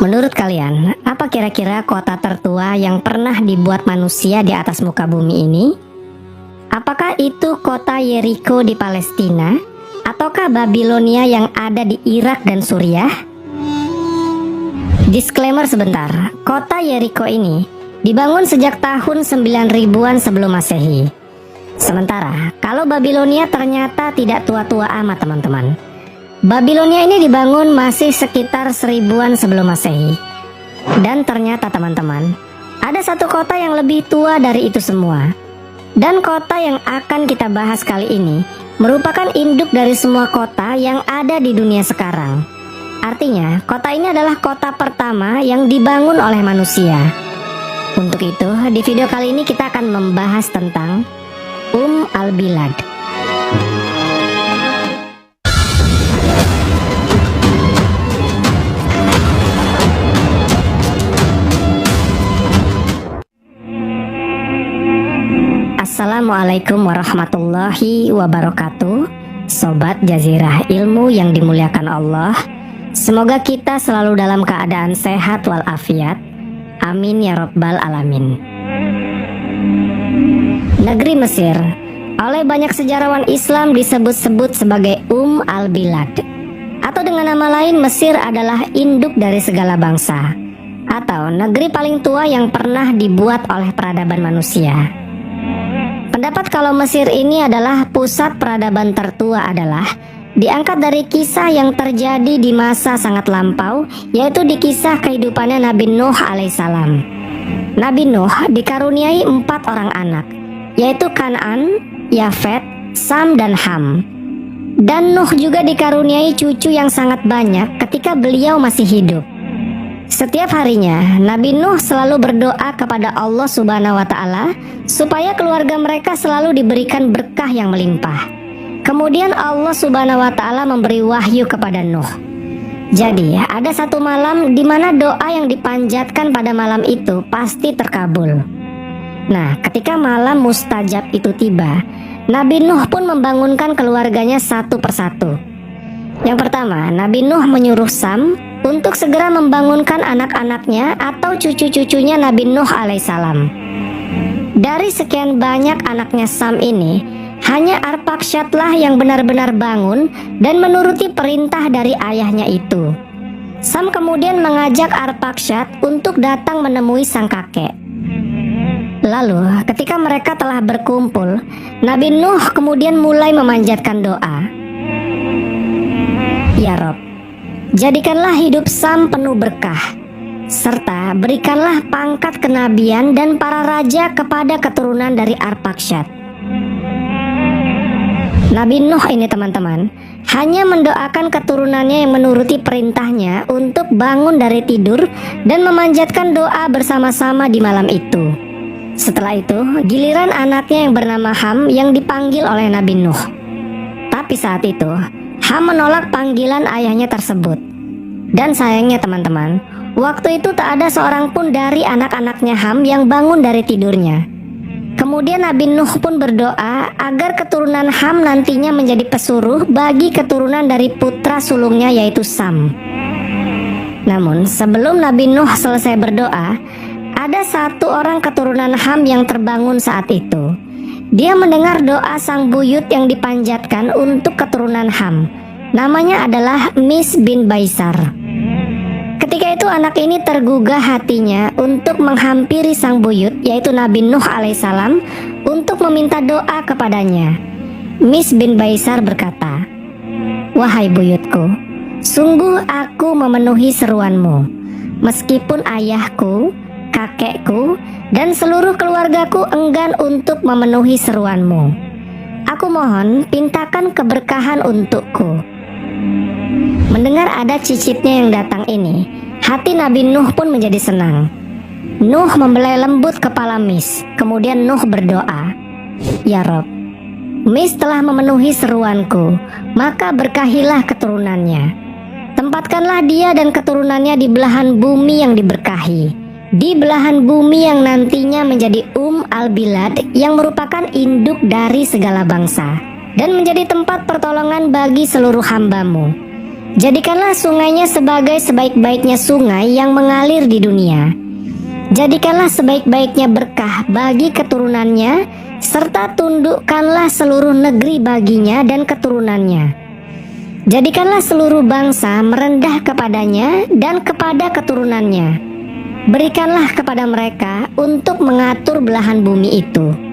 Menurut kalian, apa kira-kira kota tertua yang pernah dibuat manusia di atas muka bumi ini? Apakah itu kota Yeriko di Palestina? Ataukah Babilonia yang ada di Irak dan Suriah? Disclaimer sebentar, kota Yeriko ini dibangun sejak tahun 9000-an sebelum Masehi. Sementara, kalau Babilonia ternyata tidak tua-tua amat teman-teman. Babilonia ini dibangun masih sekitar 1000-an sebelum Masehi. Dan ternyata teman-teman, ada satu kota yang lebih tua dari itu semua. Dan kota yang akan kita bahas kali ini merupakan induk dari semua kota yang ada di dunia sekarang. Artinya, kota ini adalah kota pertama yang dibangun oleh manusia. Untuk itu, di video kali ini kita akan membahas tentang al-Bilad. Assalamualaikum warahmatullahi wabarakatuh. Sobat Jazirah Ilmu yang dimuliakan Allah, semoga kita selalu dalam keadaan sehat walafiat. Amin ya rabbal alamin. Negeri Mesir oleh banyak sejarawan Islam disebut-sebut sebagai al-Bilad, atau dengan nama lain Mesir adalah induk dari segala bangsa, atau negeri paling tua yang pernah dibuat oleh peradaban manusia. Pendapat kalau Mesir ini adalah pusat peradaban tertua adalah diangkat dari kisah yang terjadi di masa sangat lampau, yaitu di kisah kehidupannya Nabi Nuh alaihissalam. Nabi Nuh dikaruniai 4 orang anak, yaitu Kan'an, Yafet, Sam, dan Ham. Dan Nuh juga dikaruniai cucu yang sangat banyak ketika beliau masih hidup. Setiap harinya, Nabi Nuh selalu berdoa kepada Allah Subhanahu wa Ta'ala supaya keluarga mereka selalu diberikan berkah yang melimpah. Kemudian Allah Subhanahu wa Ta'ala memberi wahyu kepada Nuh. Jadi, ada satu malam di mana doa yang dipanjatkan pada malam itu pasti terkabul. Nah, ketika malam mustajab itu tiba, Nabi Nuh pun membangunkan keluarganya satu persatu. Yang pertama, Nabi Nuh menyuruh Sam untuk segera membangunkan anak-anaknya atau cucu-cucunya Nabi Nuh alaihissalam. Dari sekian banyak anaknya Sam ini, hanya Arpaksyadlah yang benar-benar bangun dan menuruti perintah dari ayahnya itu. Sam kemudian mengajak Arpaksyad untuk datang menemui sang kakek. Lalu ketika mereka telah berkumpul, Nabi Nuh kemudian mulai memanjatkan doa. Ya Rob, jadikanlah hidup Sam penuh berkah, serta berikanlah pangkat kenabian dan para raja kepada keturunan dari Arpaksyad. Nabi Nuh ini teman-teman hanya mendoakan keturunannya yang menuruti perintahnya untuk bangun dari tidur dan memanjatkan doa bersama-sama di malam itu. Setelah itu, giliran anaknya yang bernama Ham yang dipanggil oleh Nabi Nuh. Tapi saat itu, Ham menolak panggilan ayahnya tersebut. Dan sayangnya teman-teman, waktu itu tak ada seorang pun dari anak-anaknya Ham yang bangun dari tidurnya. Kemudian Nabi Nuh pun berdoa agar keturunan Ham nantinya menjadi pesuruh bagi keturunan dari putra sulungnya yaitu Sam. Namun sebelum Nabi Nuh selesai berdoa, ada satu orang keturunan Ham yang terbangun saat itu. Dia mendengar doa sang buyut yang dipanjatkan untuk keturunan Ham. Namanya adalah Mis bin Baisar. Ketika itu anak ini tergugah hatinya untuk menghampiri sang buyut yaitu Nabi Nuh alaihissalam untuk meminta doa kepadanya. Mis bin Baisar berkata, "Wahai buyutku, sungguh aku memenuhi seruanmu, meskipun ayahku, kakekku, dan seluruh keluargaku enggan untuk memenuhi seruanmu. Aku mohon pintakan keberkahan untukku." Mendengar ada cicitnya yang datang ini, hati Nabi Nuh pun menjadi senang. Nuh membelai lembut kepala Mis. Kemudian Nuh berdoa, "Ya Rob, Mis telah memenuhi seruanku, maka berkahilah keturunannya. Tempatkanlah dia dan keturunannya di belahan bumi yang diberkahi, di belahan bumi yang nantinya menjadi al-Bilad yang merupakan induk dari segala bangsa, dan menjadi tempat pertolongan bagi seluruh hambamu. Jadikanlah sungainya sebagai sebaik-baiknya sungai yang mengalir di dunia. Jadikanlah sebaik-baiknya berkah bagi keturunannya, serta tundukkanlah seluruh negeri baginya dan keturunannya. Jadikanlah seluruh bangsa merendah kepadanya dan kepada keturunannya. Berikanlah kepada mereka untuk mengatur belahan bumi itu.